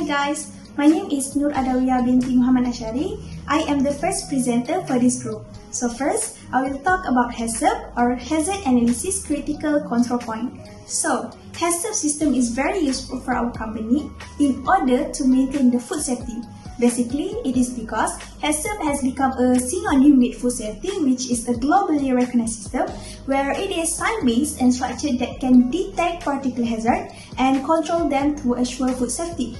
guys, my name is ADAWIYAH Binti Mohammad ASHARI. I am the first presenter for this group. So first, I will talk about Haccp or Hazard Analysis Critical Control Point. So, Haccp system is very useful for our company in order to maintain the food safety. Basically, it is because Haccp has become a synonym with food safety, which is a globally recognized system where it is science-based and structured that can detect particular hazards and control them to assure food safety.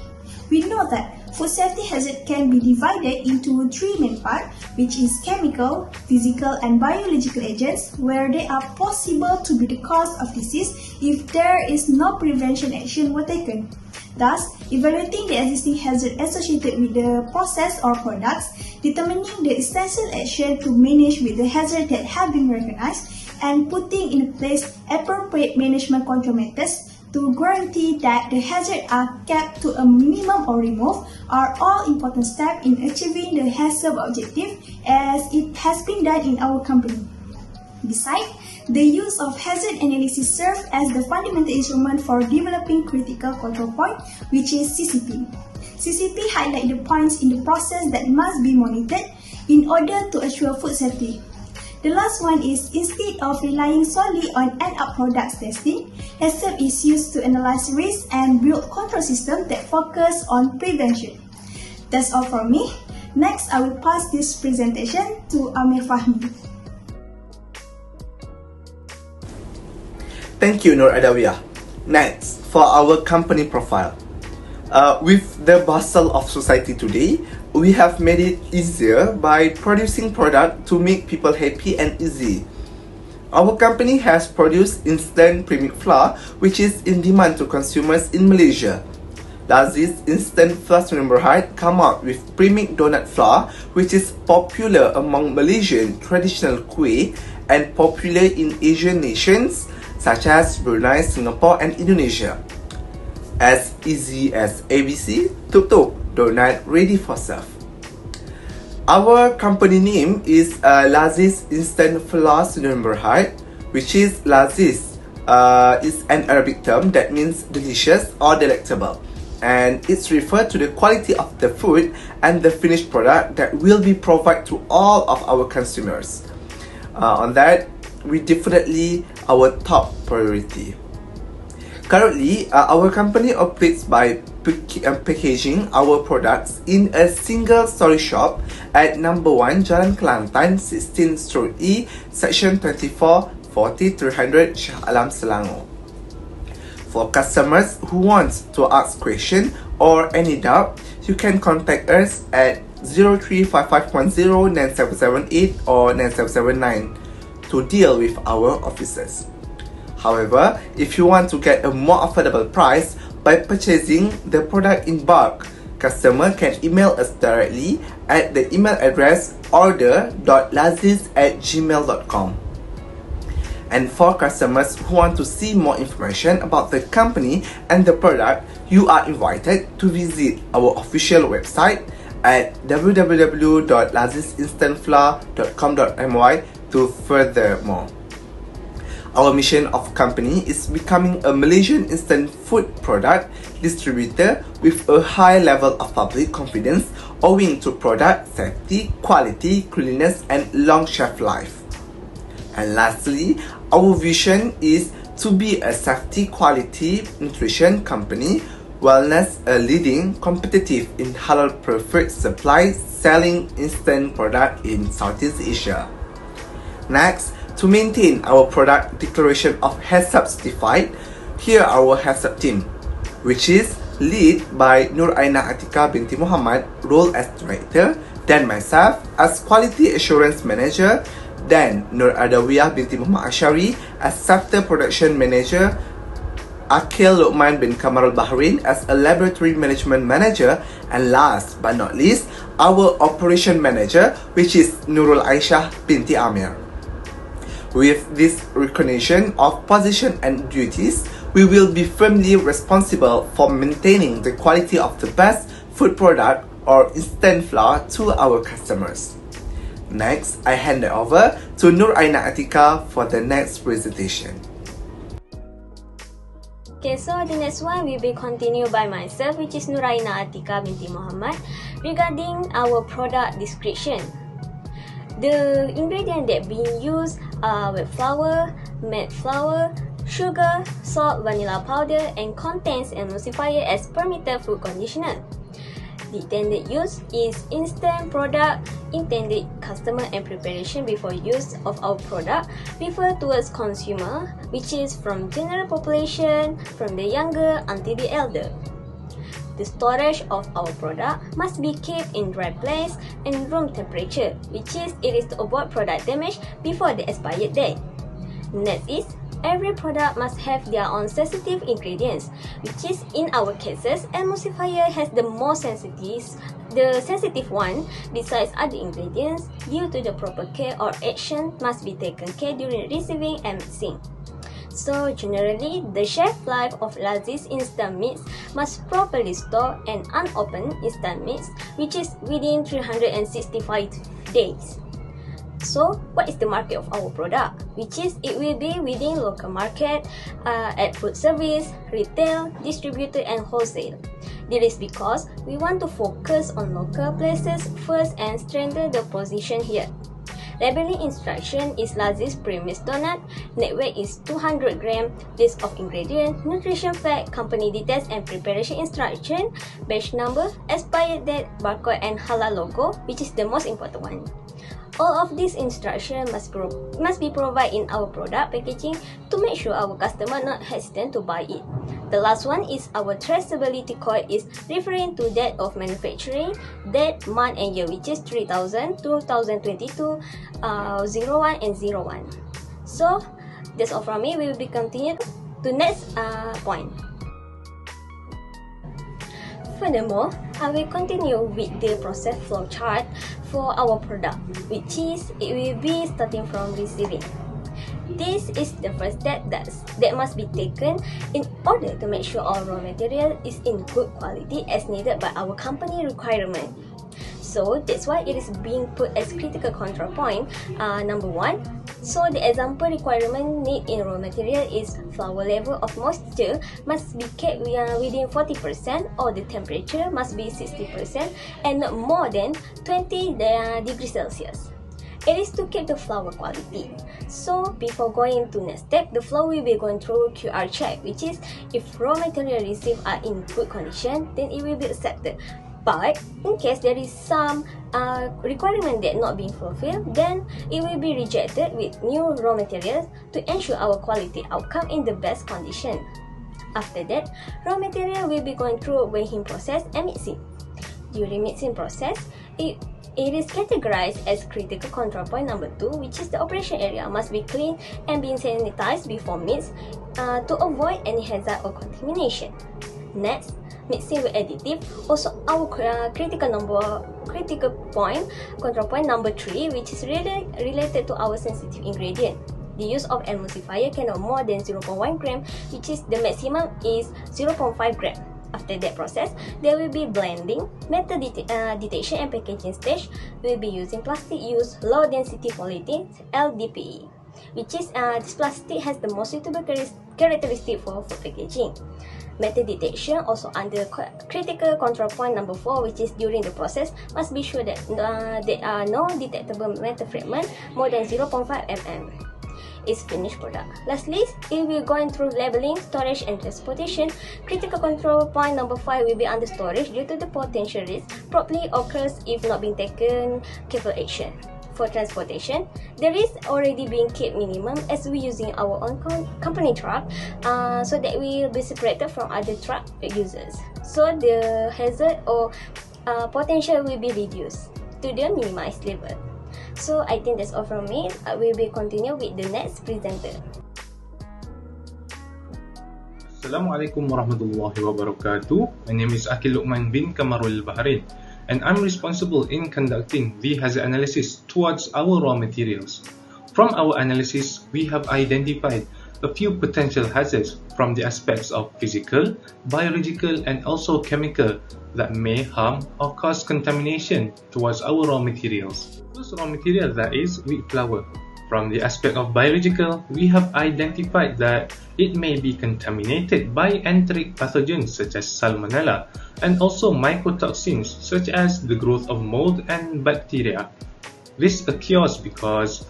We know that food safety hazard can be divided into three main parts, which is chemical, physical, and biological agents, where they are possible to be the cause of disease if there is no prevention action were taken. Thus, evaluating the existing hazard associated with the process or products, determining the essential action to manage with the hazard that have been recognized, and putting in place appropriate management control methods to guarantee that the hazards are kept to a minimum or removed are all important steps in achieving the Haccp objective as it has been done in our company. Besides, the use of hazard analysis serves as the fundamental instrument for developing critical control point, which is CCP. CCP highlights the points in the process that must be monitored in order to assure food safety. The last one is, instead of relying solely on end-up products testing, Haccp is used to analyze risk and build control systems that focus on prevention. That's all from me. Next, I will pass this presentation to AMEER FAHMI. Thank you, Nuraina. Next, for our company profile. With the bustle of society today, we have made it easier by producing products to make people happy and easy. Our company has produced instant premix flour, which is in demand to consumers in Malaysia. Laziz's instant flour numberhide come out with premix donut flour, which is popular among Malaysian traditional kuih and popular in Asian nations such as Brunei, Singapore, and Indonesia. As easy as ABC, tuk-tuk, donut ready for serve. Our company name is Laziz's Instant Flour Numberhide, which is Laziz is an Arabic term that means delicious or delectable, and it's referred to the quality of the food and the finished product that will be provided to all of our consumers. On that, we definitely our top priority. Currently, our company operates by packaging our products in a single story shop at number 1 Jalan Kelantan 16/E, section 24, 40-300 Shah Alam, Selangor. For customers who want to ask question or any doubt, you can contact us at 0355109778 or 9779 to deal with our officers. However, if you want to get a more affordable price by purchasing the product in bulk, customer can email us directly at the email address order.laziz@gmail.com. And for customers who want to see more information about the company and the product, you are invited to visit our official website at www.lazizinstantflour.com.my to further more. Our mission of company is becoming a Malaysian instant food product distributor with a high level of public confidence owing to product safety, quality, cleanliness, and long shelf life. And lastly, our vision is to be a safety, quality, nutrition company, wellness a leading, competitive in halal preferred supply, selling instant product in Southeast Asia. Next, to maintain our product declaration of Haccp certified, here our Haccp team, which is led by Nuraina Athiqah Binti Mohammad, role as director, then myself as quality assurance manager, then ADAWIYAH Binti Mohammad ASHARI as sector production manager, AQIL LUQMAN bin KAMAROL BAHREN as a laboratory management manager, and last but not least, our operation manager, which is NURUL binti AMIR. With this recognition of position and duties, we will be firmly responsible for maintaining the quality of the best food product or instant flour to our customers. Next, I hand it over to Nuraina Athiqah for the next presentation. Okay, so the next one will be continued by myself, which is Nuraina Athiqah Binti Mohammad, regarding our product description. The ingredient that being used are wet flour, matte flour, sugar, salt, vanilla powder, and contains emulsifier as permitted food conditioner. The intended use is instant product, intended customer and preparation before use of our product refer towards consumer, which is from general population, from the younger until the elder. The storage of our product must be kept in dry place and room temperature, which is it is to avoid product damage before the expired date. Next is, every product must have their own sensitive ingredients, which is in our cases, emulsifier has the most sensitive one besides other ingredients. Due to the proper care or action must be taken care during receiving and mixing. So generally, the shelf life of Lazis instant meats must properly store an unopened instant meats, which is within 365 days. So, what is the market of our product? Which is, it will be within local market, at food service, retail, distributor and wholesale. This is because we want to focus on local places first and strengthen the position here. Labeling instruction is Lazis premise donut, net weight is 200 gram, list of ingredient, nutrition fact, company details and preparation instruction, batch number, expired date, barcode and halal logo, which is the most important one. All of these instructions must be provided in our product packaging to make sure our customer not hesitant to buy it. The last one is our traceability code is referring to date of manufacturing, date, month and year, which is 3000, 2022, 01 and 01. So that's all from me. We will be continued to next point. Furthermore, I will continue with the process flow chart for our product, which is it will be starting from receiving. This is the first step that must be taken in order to make sure all raw material is in good quality as needed by our company requirement. So that's why it is being put as critical control point. Number 1. So the example requirement need in raw material is flour level of moisture must be kept within 40% or the temperature must be 60% and not more than 20 degrees Celsius. It is to keep the flour quality. So before going to next step, the flow will be going through QR check, which is if raw material received are in good condition, then it will be accepted. But in case there is some requirement that not being fulfilled, then it will be rejected with new raw materials to ensure our quality outcome in the best condition. After that, raw material will be going through weighing process and mixing. During mixing process, it is categorized as critical control point number 2, which is the operation area must be clean and being sanitized before mix to avoid any hazard or contamination. Next, mixing with additive, also our critical point, control point number 3, which is related to our sensitive ingredient. The use of emulsifier cannot more than 0.1 gram, which is the maximum is 0.5 gram. After that process, there will be blending, metal detection and packaging stage. Will be using plastic use low density polyethylene LDPE, which is this plastic has the most suitable characteristic for food packaging. Metal detection also under critical control point number 4, which is during the process must be sure that there are no detectable metal fragment more than 0.5 mm. Is finished product. Lastly, it will going through labeling, storage and transportation. Critical control point number 5 will be under storage due to the potential risk probably occurs if not being taken careful action. For transportation, the risk already being kept minimum as we using our own company truck, so that we will be separated from other truck users. So the hazard or potential will be reduced to the minimized level. So I think that's all from me. We will continue with the next presenter. Assalamualaikum warahmatullahi wabarakatuh. My name is AQIL LUQMAN bin KAMAROL BAHREN, and I'm responsible in conducting the hazard analysis towards our raw materials. From our analysis, we have identified a few potential hazards from the aspects of physical, biological, and also chemical that may harm or cause contamination towards our raw materials. First raw material that is wheat flour. From the aspect of biological, we have identified that it may be contaminated by enteric pathogens such as Salmonella and also mycotoxins such as the growth of mold and bacteria. This occurs because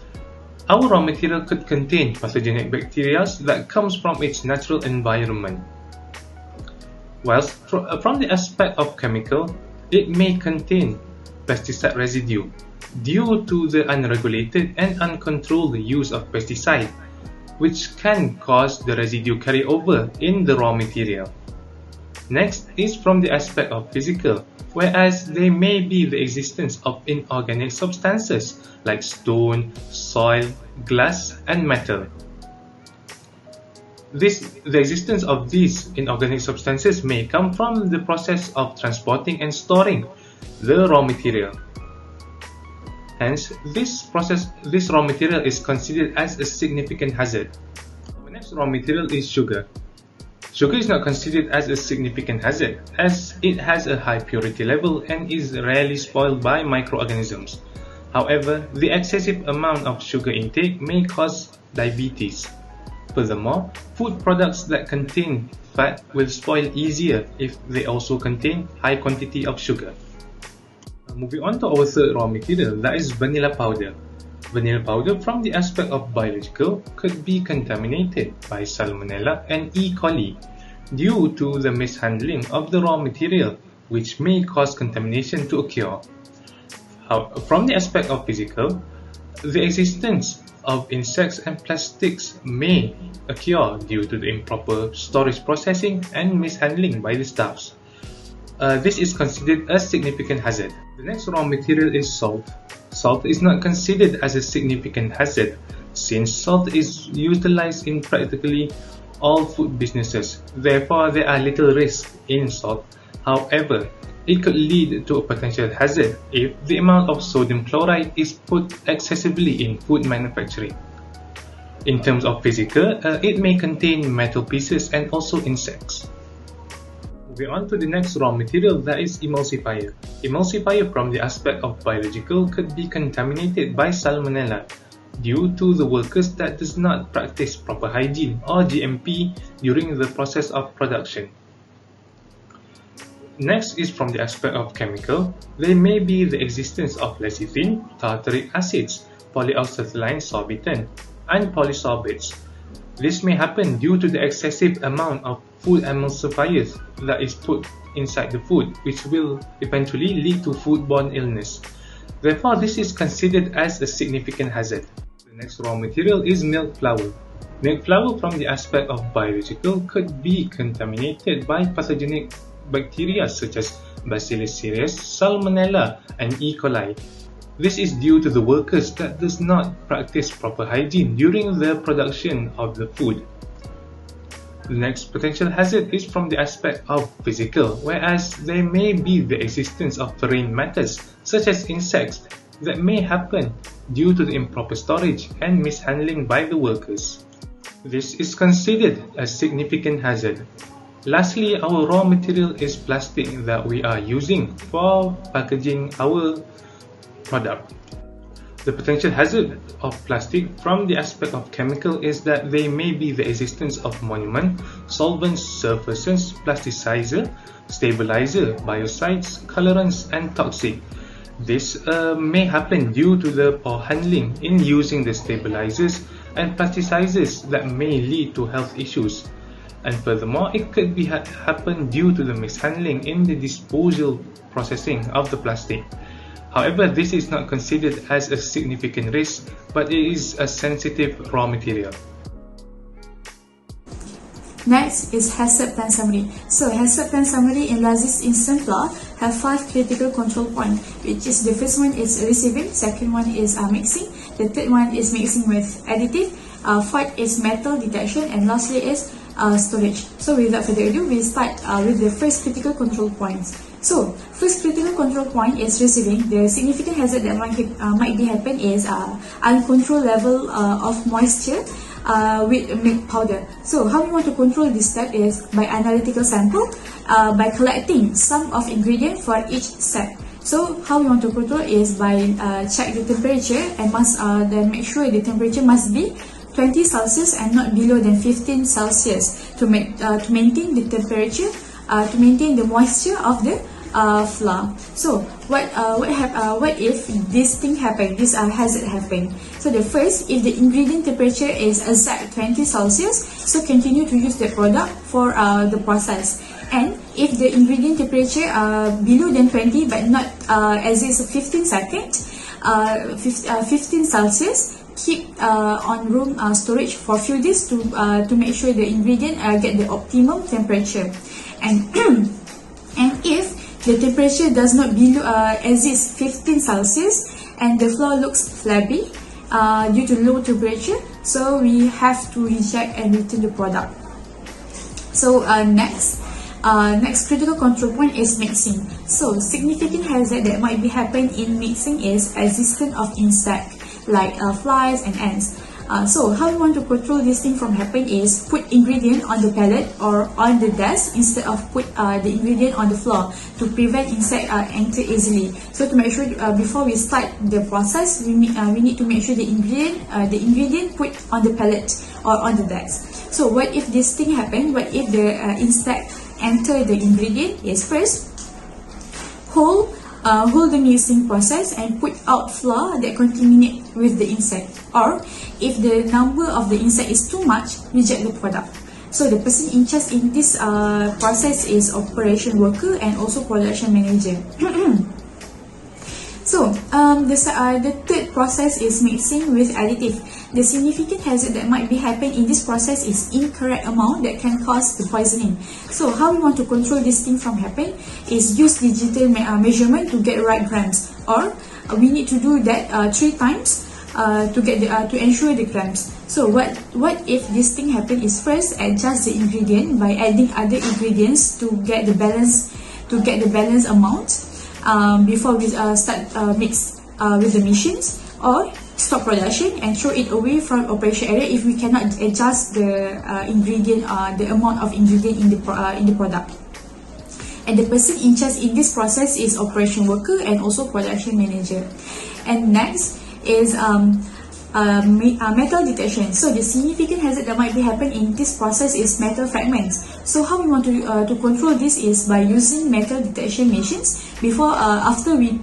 our raw material could contain pathogenic bacteria that comes from its natural environment. Whilst from the aspect of chemical, it may contain pesticide residue due to the unregulated and uncontrolled use of pesticide, which can cause the residue carry over in the raw material. Next is from the aspect of physical, whereas there may be the existence of inorganic substances like stone, soil, glass, and metal. The existence of these inorganic substances may come from the process of transporting and storing the raw material. Hence, this raw material is considered as a significant hazard. The next raw material is sugar. Sugar is not considered as a significant hazard as it has a high purity level and is rarely spoiled by microorganisms. However, the excessive amount of sugar intake may cause diabetes. Furthermore, food products that contain fat will spoil easier if they also contain high quantity of sugar. Moving on to our third raw material, that is vanilla powder. Vanilla powder from the aspect of biological could be contaminated by Salmonella and E. coli due to the mishandling of the raw material, which may cause contamination to occur. From the aspect of physical, the existence of insects and plastics may occur due to the improper storage processing and mishandling by the staffs. This is considered a significant hazard. The next raw material is salt. Salt is not considered as a significant hazard since salt is utilized in practically all food businesses. Therefore, there are little risk in salt. However, it could lead to a potential hazard if the amount of sodium chloride is put excessively in food manufacturing. In terms of physical, it may contain metal pieces and also insects. Moving on to the next raw material, that is emulsifier. Emulsifier from the aspect of biological could be contaminated by Salmonella due to the workers that does not practice proper hygiene or GMP during the process of production. Next is from the aspect of chemical. There may be the existence of lecithin, tartaric acids, polyacetylene sorbitan, and polysorbates. This may happen due to the excessive amount of food emulsifiers that is put inside the food, which will eventually lead to foodborne illness. Therefore, this is considered as a significant hazard. The next raw material is milk flour. Milk flour from the aspect of biological could be contaminated by pathogenic bacteria such as Bacillus cereus, Salmonella, and E. coli. This is due to the workers that does not practice proper hygiene during the production of the food. The next potential hazard is from the aspect of physical, whereas there may be the existence of foreign matters such as insects that may happen due to the improper storage and mishandling by the workers. This is considered a significant hazard. Lastly, our raw material is plastic that we are using for packaging our product. The potential hazard of plastic from the aspect of chemical is that there may be the existence of monomer, solvents, surfacers, plasticizer, stabilizer, biocides, colorants, and toxic. This may happen due to the poor handling in using the stabilizers and plasticizers that may lead to health issues. And furthermore, it could be happen due to the mishandling in the disposal processing of the plastic. However, this is not considered as a significant risk, but it is a sensitive raw material. Next is Haccp plan summary. So Haccp plan summary analysis in simpler have 5 critical control points, which is the first one is receiving, second one is mixing, the third one is mixing with additive, fourth is metal detection, and lastly is storage. So without further ado, we start with the first critical control points. So first critical control point is receiving. The significant hazard that might be happen is uncontrolled level of moisture with milk powder. So how we want to control this step is by analytical sample, by collecting sum of ingredient for each step. So how we want to control is by check the temperature and must then make sure the temperature must be 20 Celsius and not below than 15 Celsius to maintain the temperature, to maintain the moisture of the flour. So what if this thing happen, this hazard happen? So the first, if the ingredient temperature is exact 20 Celsius, so continue to use the product for the process. And if the ingredient temperature below than 20 but not as is 15 Celsius, keep on room storage for few days to make sure the ingredient get the optimum temperature. And and if the temperature does not below exceed 15 Celsius and the flour looks flabby due to low temperature, so we have to reject and return the product. So next critical control point is mixing. So significant hazard that might be happen in mixing is existence of insect like flies and ants. So how we want to control this thing from happen is put ingredient on the pallet or on the desk instead of put the ingredient on the floor to prevent insect enter easily. So to make sure before we start the process, we need to make sure the ingredient put on the pallet or on the desk. So what if this thing happen? What if the insect enter the ingredient? Is first hold the mixing process and put out flour that contaminate with the insect, or if the number of the insect is too much, reject the product. So the person in charge in this process is operation worker and also production manager. So the third process is mixing with additive. The significant hazard that might be happen in this process is incorrect amount that can cause the poisoning. So how we want to control this thing from happen is use digital measurement to get right grams, or we need to do that 3 times to ensure the grams. So what if this thing happen is first adjust the ingredient by adding other ingredients to get the balance amount before we start mix with the machines, or stop production and throw it away from operation area if we cannot adjust the the amount of ingredient in the product. And the person in charge in this process is operation worker and also production manager. And next is metal detection. So the significant hazard that might be happen in this process is metal fragments. So how we want to control this is by using metal detection machines before after we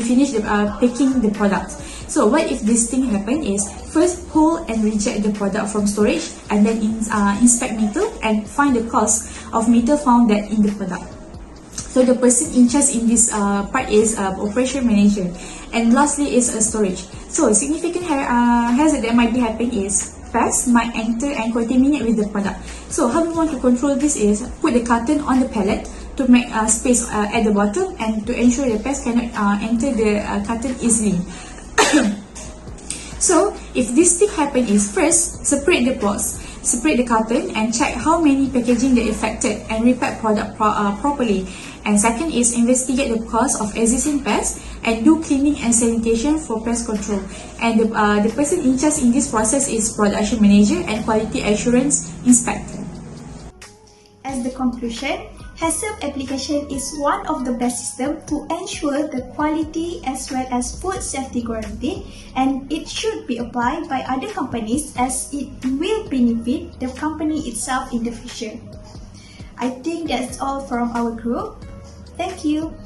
finish the packing the product. So what if this thing happen is first pull and reject the product from storage and then inspect metal and find the cause of metal found that in the product. So the person in charge in this part is operation manager. And lastly is storage. So significant hazard that might be happen is pests might enter and contaminate with the product. So how we want to control this is put the carton on the pallet to make space at the bottom and to ensure the pests cannot enter the carton easily. So if this thing happen is first separate the box, separate the carton and check how many packaging that affected and repack product properly. And second is investigate the cause of existing pests and do cleaning and sanitation for pest control. And the person in charge in this process is production manager and quality assurance inspector. As the conclusion, Haccp application is one of the best systems to ensure the quality as well as food safety guarantee, and it should be applied by other companies as it will benefit the company itself in the future. I think that's all from our group. Thank you.